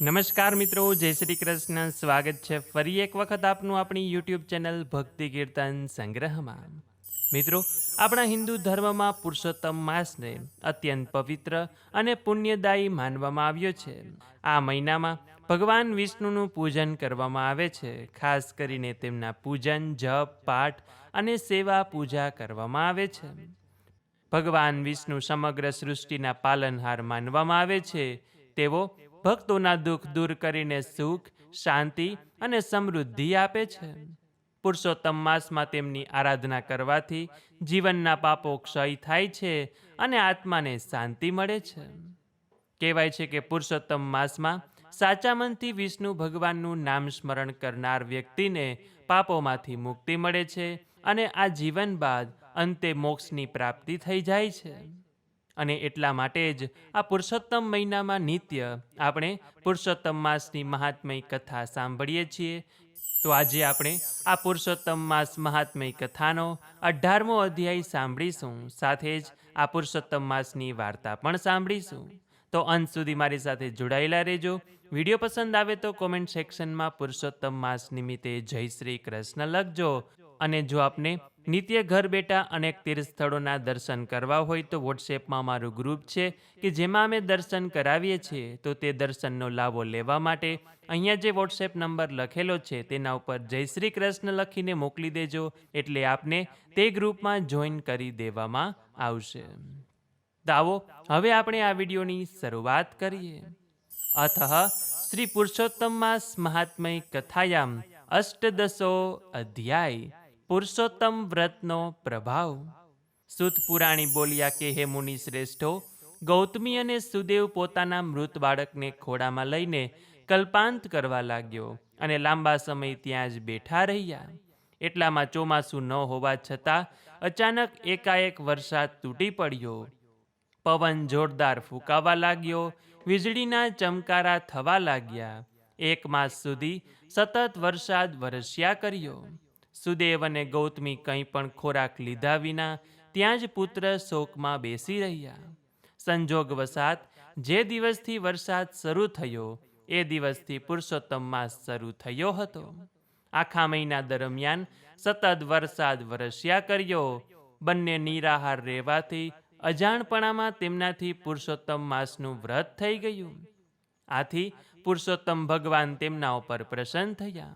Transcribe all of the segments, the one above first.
નમસ્કાર મિત્રો, જય શ્રી કૃષ્ણ. સ્વાગત છે ફરી એક વખત આપનું આપણી યુટ્યુબ ચેનલ ભક્તિ કીર્તન સંગ્રહમાં. મિત્રો, આપણા હિન્દુ ધર્મમાં પુરુષોત્તમ માસને અત્યંત પવિત્ર અને પુણ્યદાયી માનવામાં આવ્યો છે. આ મહિનામાં ભગવાન વિષ્ણુનું પૂજન કરવામાં આવે છે. ખાસ કરીને તેમના પૂજન, જપ, પાઠ અને સેવા પૂજા કરવામાં આવે છે. ભગવાન વિષ્ણુ સમગ્ર સૃષ્ટિના પાલનહાર માનવામાં આવે છે. તેઓ ભક્તોના દુઃખ દૂર કરીને સુખ, શાંતિ અને સમૃદ્ધિ આપે છે. પુરુષોત્તમ માસમાં તેમની આરાધના કરવાથી જીવનના પાપો ક્ષય થાય છે અને આત્માને શાંતિ મળે છે. કહેવાય છે કે પુરુષોત્તમ માસમાં સાચા મનથી વિષ્ણુ ભગવાનનું નામ સ્મરણ કરનાર વ્યક્તિને પાપોમાંથી મુક્તિ મળે છે અને આ જીવન બાદ અંતે મોક્ષની પ્રાપ્તિ થઈ જાય છે. અને એટલા માટે જ આ પુરુષોત્તમ મહિનામાં નિત્ય આપણે પુરુષોત્તમ માસની મહાત્મય કથા સાંભળીએ છીએ. તો આજે આપણે આ પુરુષોત્તમ માસ મહાત્મય કથાનો 18મો અધ્યાય સાંભળીશું. સાથે જ આ પુરુષોત્તમ માસની વાર્તા પણ સાંભળીશું. તો અંત સુધી મારી સાથે જોડાયેલા રહેજો. વિડીયો પસંદ આવે તો કોમેન્ટ સેક્શનમાં પુરુષોત્તમ માસ નિમિત્તે જય શ્રી કૃષ્ણ લખજો. અને જો આપને નિત્ય ઘર બેઠા અનેક તીર્થ સ્થળોના દર્શન કરવા હોય તો વોટ્સએપમાં મારું ગ્રુપ છે કે જેમાં અમે દર્શન કરાવીએ છીએ. તો તે દર્શનનો લાભો લેવા માટે અહીંયા જે વોટ્સએપ નંબર લખેલો છે તેના ઉપર જય શ્રી કૃષ્ણ લખીને મોકલી દેજો, એટલે આપને તે ગ્રુપમાં જોઈન કરી દેવામાં આવશે. તો આવો હવે આપણે આ વિડીયોની શરૂઆત કરીએ. અથ શ્રી પુરુષોત્તમ માસ મહાત્મય કથાયામ અષ્ટદશો અધ્યાય પુરુષોત્તમ વ્રતનો પ્રભાવ. સુત પુરાણી બોલ્યા કે હે મુનિ શ્રેષ્ઠો, ગૌતમી અને સુદેવ પોતાના મૃત બાળકને ખોળામાં લઈને કલ્પાંત કરવા લાગ્યો અને લાંબા સમય ત્યાં જ બેઠા રહ્યા. એટલામાં ચોમાસું ન હોવા છતાં અચાનક એકાએક વરસાદ તૂટી પડ્યો. પવન જોરદાર ફૂંકાવા લાગ્યો, વીજળીના ચમકારા થવા લાગ્યા. 1 માસ સુધી સતત વરસાદ વરસ્યા કર્યો. સુદેવ અને ગૌતમી કંઈ પણ ખોરાક લીધા વિના ત્યાં જ પુત્ર શોકમાં બેસી રહ્યા. સંજોગવશાત જે દિવસથી વરસાદ શરૂ થયો એ દિવસથી પુરુષોત્તમ માસ શરૂ થયો હતો. આખા મહિના દરમિયાન સતત વરસાદ વરસ્યા કર્યો. બંને નિરાહાર રહેવાથી અજાણપણામાં તેમનાથી પુરુષોત્તમ માસનું વ્રત થઈ ગયું. આથી પુરુષોત્તમ ભગવાન તેમના ઉપર પ્રસન્ન થયા.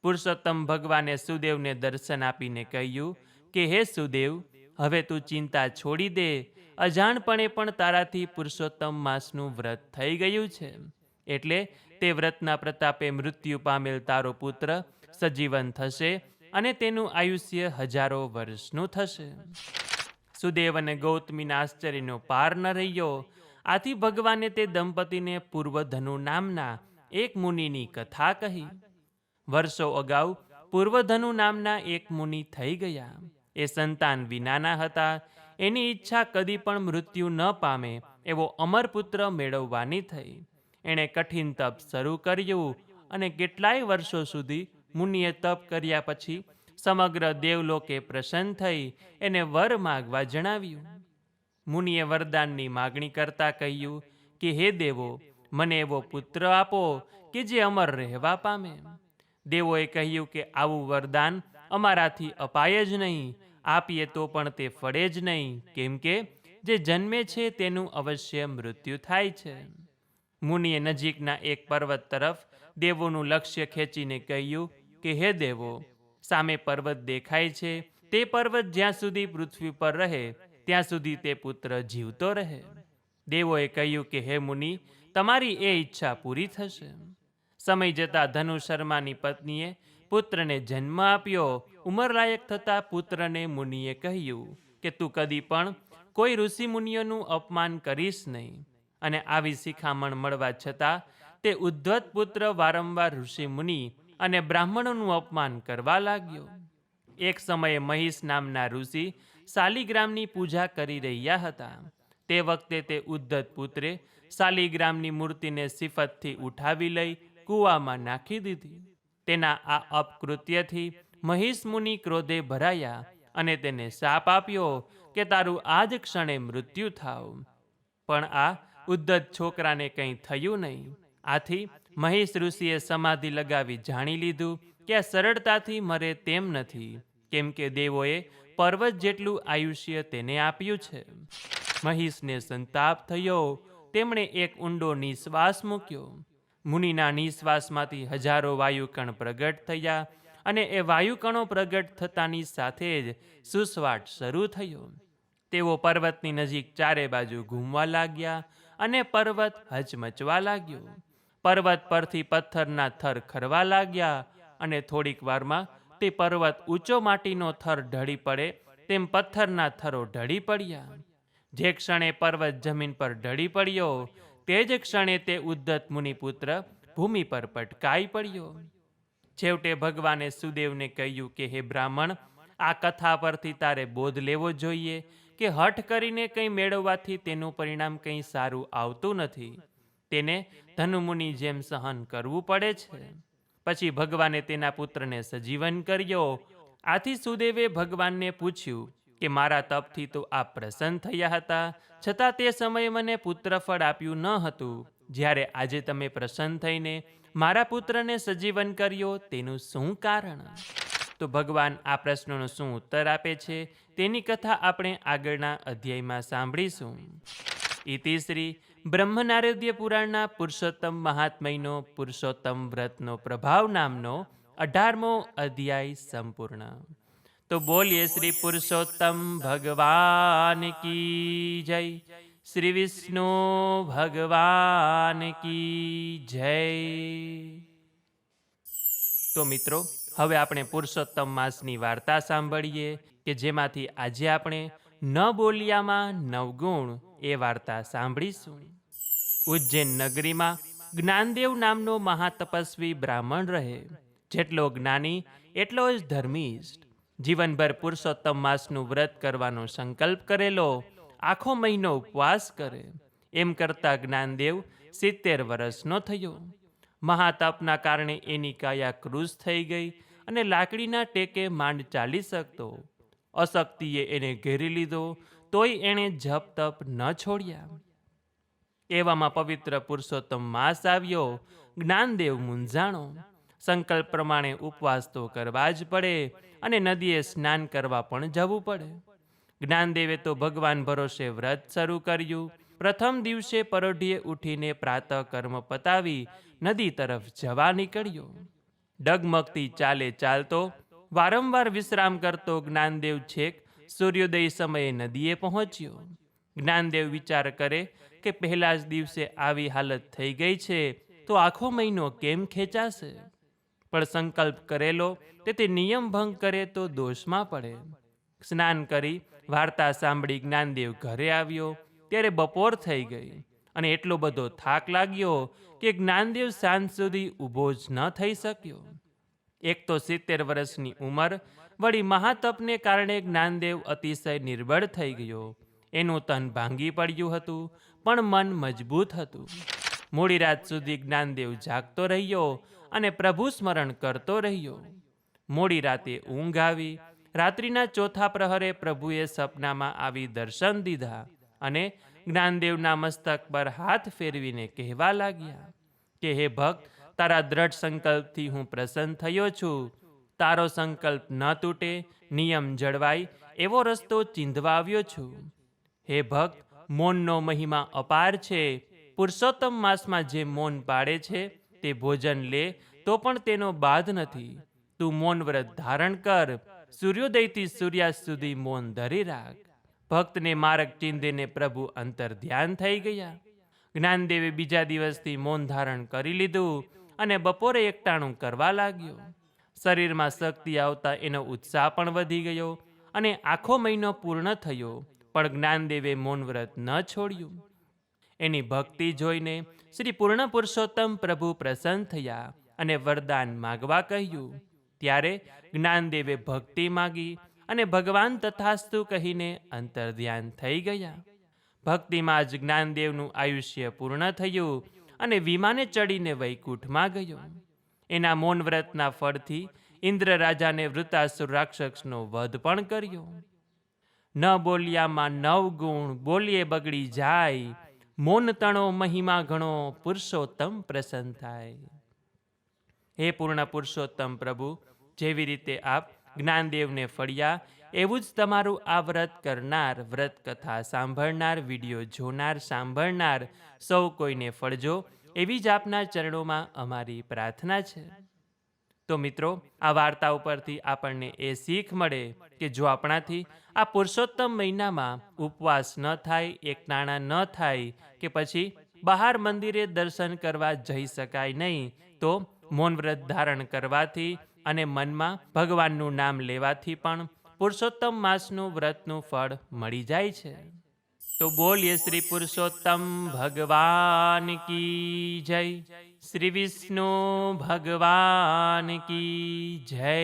પુરુષોત્તમ ભગવાને સુદેવને દર્શન આપીને કહ્યું કે હે સુદેવ, હવે તું ચિંતા છોડી દે. અજાણપણે પણ તારાથી પુરુષોત્તમ માસનું વ્રત થઈ ગયું છે, એટલે તે વ્રતના પ્રતાપે મૃત્યુ પામેલ તારો પુત્ર સજીવન થશે અને તેનું આયુષ્ય હજારો વર્ષનું થશે. સુદેવ અને ગૌતમીના આશ્ચર્યનો પાર ન રહ્યો. આથી ભગવાને તે દંપતીને પૂર્વધનુ નામના એક મુનિની કથા કહી. વર્ષો અગાઉ પૂર્વધનુ નામના એક મુનિ થઈ ગયા. એ સંતાન વિનાના હતા. એની ઈચ્છા કદી પણ મૃત્યુ ન પામે એવો અમરપુત્ર મેળવવાની થઈ. એણે કઠિન તપ શરૂ કર્યું અને કેટલાય વર્ષો સુધી મુનિએ તપ કર્યા પછી સમગ્ર દેવલોકે પ્રસન્ન થઈ એને વર માગવા જણાવ્યું. મુનિએ વરદાનની માગણી કરતા કહ્યું કે હે દેવો, મને એવો પુત્ર આપો કે જે અમર રહેવા પામે. દેવોએ કહ્યું કે આવું વરદાન અમારાથી અપાય જ નહીં. આપીએ તો પણ તે ફળે જ નહીં, કેમ કે જે જન્મે છે તેનું અવશ્ય મૃત્યુ થાય છે. મુનિએ નજીકના એક પર્વત તરફ દેવોનું લક્ષ્ય ખેંચીને કહ્યું કે હે દેવો, સામે પર્વત દેખાય છે. તે પર્વત જ્યાં સુધી પૃથ્વી પર રહે ત્યાં સુધી તે પુત્ર જીવતો રહે. દેવોએ કહ્યું કે હે મુનિ, તમારી એ ઈચ્છા પૂરી થશે. સમય જતાં ધનુ શર્માની પત્નીએ પુત્રને જન્મ આપ્યો. ઉંમરલાયક થતાં પુત્રને મુનિએ કહ્યું કે તું કદી પણ કોઈ ઋષિ મુનિઓનું અપમાન કરીશ નહીં. અને આવી શિખામણ મળવા છતાં તે ઉદ્ધત પુત્ર વારંવાર ઋષિ મુનિ અને બ્રાહ્મણોનું અપમાન કરવા લાગ્યો. એક સમયે મહિષ નામના ઋષિ શાલિગ્રામની પૂજા કરી રહ્યા હતા. તે વખતે તે ઉદ્ધત પુત્રે શાલિગ્રામની મૂર્તિને સિફતથી ઉઠાવી લઈ કૂવામાં નાખી દીધી. તેના આ અપકૃત્યથી મહિષ મુનિ ક્રોધે ભરાયા અને તેને શાપ આપ્યો કે તારું આ જ ક્ષણે મૃત્યુ થાવ. પણ આ ઉદ્ધત છોકરાને કંઈ થયું નહીં. આથી મહેશ ઋષિએ સમાધિ લગાવી જાણી લીધું કે આ સરળતાથી મરે તેમ નથી, કેમ કે દેવોએ પર્વત જેટલું આયુષ્ય તેને આપ્યું છે. મહિષને સંતાપ થયો. તેમણે એક ઊંડો નિશ્વાસ મૂક્યો. મુનિના નિશ્વાસમાંથી હજારો વાયુકણ પ્રગટ થયા અને એ વાયુકણો પ્રગટ થતાની સાથે જ સુસવાટ શરૂ થયો. તેઓ પર્વતની નજીક ચારે બાજુ ઘૂમવા લાગ્યા અને પર્વત હચમચવા લાગ્યો. પર્વત પરથી પથ્થરના થર ખરવા લાગ્યા અને થોડીક વારમાં તે પર્વત ઊંચો માટીનો થર ઢળી પડે તેમ પથ્થરના થરો ઢળી પડ્યા. જે ક્ષણે પર્વત જમીન પર ઢળી પડ્યો તે જ ક્ષણે તે ઉદ્ધત મુનિપુત્ર ભૂમિ પર પટકાઈ પડ્યો. છેવટે ભગવાને સુદેવને કહ્યું કે હે બ્રાહ્મણ, આ કથા પરથી તારે બોધ લેવો જોઈએ કે હઠ કરીને કંઈ મેળવવાથી તેનું પરિણામ કંઈ સારું આવતું નથી. તેને ધનુમુનિ જેમ સહન કરવું પડે છે. પછી ભગવાને તેના પુત્રને સજીવન કર્યો. આથી સુદેવે ભગવાનને પૂછ્યું કે મારા તપથી તો આપ પ્રસન્ન થયા હતા, છતાં તે સમયે મને પુત્રફળ આપ્યું ન હતું. જ્યારે આજે તમે પ્રસન્ન થઈને મારા પુત્રને સજીવન કર્યો, તેનું શું કારણ? તો ભગવાન આ પ્રશ્નનો શું ઉત્તર આપે છે તેની કથા આપણે આગળના અધ્યાયમાં સાંભળીશું. ઇતિ શ્રી બ્રહ્મનારદ્ય પુરાણના પુરુષોત્તમ મહાત્મયનો પુરુષોત્તમ વ્રતનો પ્રભાવ નામનો 18મો અધ્યાય સંપૂર્ણ. તો બોલીએ શ્રી પુરુષોત્તમ ભગવાન કી જય, શ્રી વિષ્ણુ ભગવાન કી જય. તો મિત્રો, હવે આપણે પુરુષોત્તમ માસની વાર્તા સાંભળીએ કે જેમાંથી આજે આપણે ન બોલિયામાં નવગુણ એ વાર્તા સાંભળીશું. ઉજ્જૈન નગરીમાં જ્ઞાનદેવ નામનો મહાતપસ્વી બ્રાહ્મણ રહે. જેટલો જ્ઞાની એટલો જ ધર્મિષ્ઠ. જીવનભર પુરુષોત્તમ માસનું વ્રત કરવાનો સંકલ્પ કરેલો, આખો મહિનો ઉપવાસ કરે. એમ કરતા જ્ઞાનદેવ 70 વર્ષનો થયો. મહાતપના કારણે એની કાયા કૃશ થઈ ગઈ અને લાકડીના ટેકે માંડ ચાલી શકતો. અશક્તિએ એને ઘેરી લીધો, તોય એણે જપ તપ ન છોડ્યા. એવામાં પવિત્ર પુરુષોત્તમ માસ આવ્યો. જ્ઞાનદેવ મૂંઝાણો. સંકલ્પ પ્રમાણે ઉપવાસ તો કરવા જ પડે અને નદીએ સ્નાન કરવા પણ જવું પડે. જ્ઞાનદેવે તો ભગવાન ભરોસે વ્રત શરૂ કર્યું. પ્રથમ દિવસે પરોઢિયે ઉઠીને પ્રાતઃ કર્મ પતાવી નદી તરફ જવા નીકળ્યો. ડગમગતી ચાલે ચાલતો, વારંવાર વિશ્રામ કરતો જ્ઞાનદેવ છેક સૂર્યોદય સમયે નદીએ પહોંચ્યો. જ્ઞાનદેવ વિચાર કરે કે પહેલા જ દિવસે આવી હાલત થઈ ગઈ છે તો આખો મહિનો કેમ ખેંચાશે? પણ સંકલ્પ કરેલો તેથી નિયમ ભંગ કરે તો દોષમાં પડે. સ્નાન કરી વાર્તા સાંભળી જ્ઞાનદેવ ઘરે આવ્યો ત્યારે બપોર થઈ ગઈ અને એટલો બધો થાક લાગ્યો કે જ્ઞાનદેવ સાંજ સુધી ઊભો જ ન થઈ શક્યો. એક તો 70 વર્ષની ઉંમર, વળી મહાતપને કારણે જ્ઞાનદેવ અતિશય નિર્બળ થઈ ગયો. એનું તન ભાંગી પડ્યું હતું, પણ મન મજબૂત હતું. મોડી રાત સુધી જ્ઞાનદેવ જાગતો રહ્યો અને પ્રભુ સ્મરણ કરતો રહ્યો. મોડી રાતે ઊંઘ આવી. રાત્રિના ચોથા પ્રહરે પ્રભુએ સપનામાં આવી દર્શન દીધા અને જ્ઞાનદેવના મસ્તક પર હાથ ફેરવીને કહેવા લાગ્યા કે હે ભક્ત, તારા દ્રઢ સંકલ્પથી હું પ્રસન્ન થયો છું. તારો સંકલ્પ ન તૂટે, નિયમ જળવાય એવો રસ્તો ચીંધવા આવ્યો છું. હે ભક્ત, મૌનનો મહિમા અપાર છે. પુરુષોત્તમ માસમાં જે મૌન પાડે છે તે ભોજન લે તો પણ તેનો બાદ નથી. તું મૌન વ્રત ધારણ કર. સૂર્યોદયથી સૂર્યાસ્ત સુધી મૌન ધરી રાખ. ભક્તને માર્ગ ચીંધીને પ્રભુ અંતર ધ્યાન થઈ ગયા. જ્ઞાનદેવે બીજા દિવસથી મૌન ધારણ કરી લીધું અને બપોરે એકટાણું કરવા લાગ્યો. શરીરમાં શક્તિ આવતા એનો ઉત્સાહ પણ વધી ગયો અને આખો મહિનો પૂર્ણ થયો, પણ જ્ઞાનદેવે મૌન વ્રત ન છોડ્યું. એની ભક્તિ જોઈને શ્રી પૂર્ણ પુરુષોત્તમ પ્રભુ પ્રસન્ન થયા અને વરદાન માગવા કહ્યું. ત્યારે જ્ઞાનદેવે ભક્તિ માગી અને ભગવાન તથાસ્તુ કહીને અંતર્ધ્યાન થઈ ગયા. ભક્તિમાં જ જ્ઞાનદેવનું આયુષ્ય પૂર્ણ થયું અને વિમાને ચડીને વૈકુંઠમાં ગયો. એના મૌન વ્રતના ફળથી ઇન્દ્ર રાજાને વૃત્તાસુર રાક્ષસનો વધ પણ કર્યો. ન બોલ્યામાં 9 ગુણ, બોલીએ બગડી જાય. મૌન તણો મહિમા ઘણો પુરુષોત્તમ પ્રસન્ન થાય. હે પૂર્ણ પુરુષોત્તમ પ્રભુ, જેવી રીતે આપ જ્ઞાનદેવને ફળ્યા, એવું જ તમારું આ વ્રત કરનાર, વ્રત કથા સાંભળનાર, વિડીયો જોનાર, સાંભળનાર સૌ કોઈને ફળજો, એવી જ આપના ચરણોમાં અમારી પ્રાર્થના છે. તો મિત્રો, આ વાર્તા ઉપરથી આપણને એ શીખ મળે કે જો આપણાથી આ પુરુષોત્તમ મહિનામાં ઉપવાસ ન થાય, એકટાણા ન થાય, કે પછી બહાર મંદિરે દર્શન કરવા જઈ શકાય નહીં, તો મૌન વ્રત ધારણ કરવાથી અને મનમાં ભગવાનનું નામ લેવાથી પણ પુરુષોત્તમ માસનું વ્રતનું ફળ મળી જાય છે. તો બોલીએ શ્રી પુરુષોત્તમ ભગવાન કી જય, શ્રી વિષ્ણુ ભગવાન કી જય.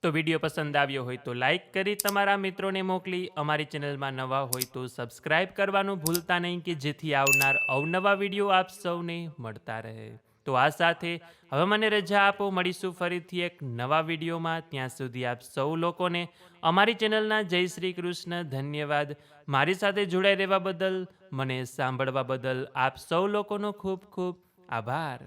તો વિડીયો પસંદ આવ્યો હોય તો લાઈક કરી તમારા મિત્રોને મોકલી, અમારી ચેનલમાં નવા હોય તો સબસ્ક્રાઈબ કરવાનું ભૂલતા નહીં, કે જેથી આવનાર અવનવા વિડીયો આપ સૌને મળતા રહે. તો આ સાથે હવે મને રજા આપો, મળીશું ફરીથી એક નવા વિડીયોમાં. ત્યાં સુધી આપ સૌ લોકોને અમારી ચેનલના જય શ્રી કૃષ્ણ. ધન્યવાદ. મારી સાથે જોડાઈ રહેવા બદલ, મને સાંભળવા બદલ આપ સૌ લોકોનો ખૂબ ખૂબ આભાર.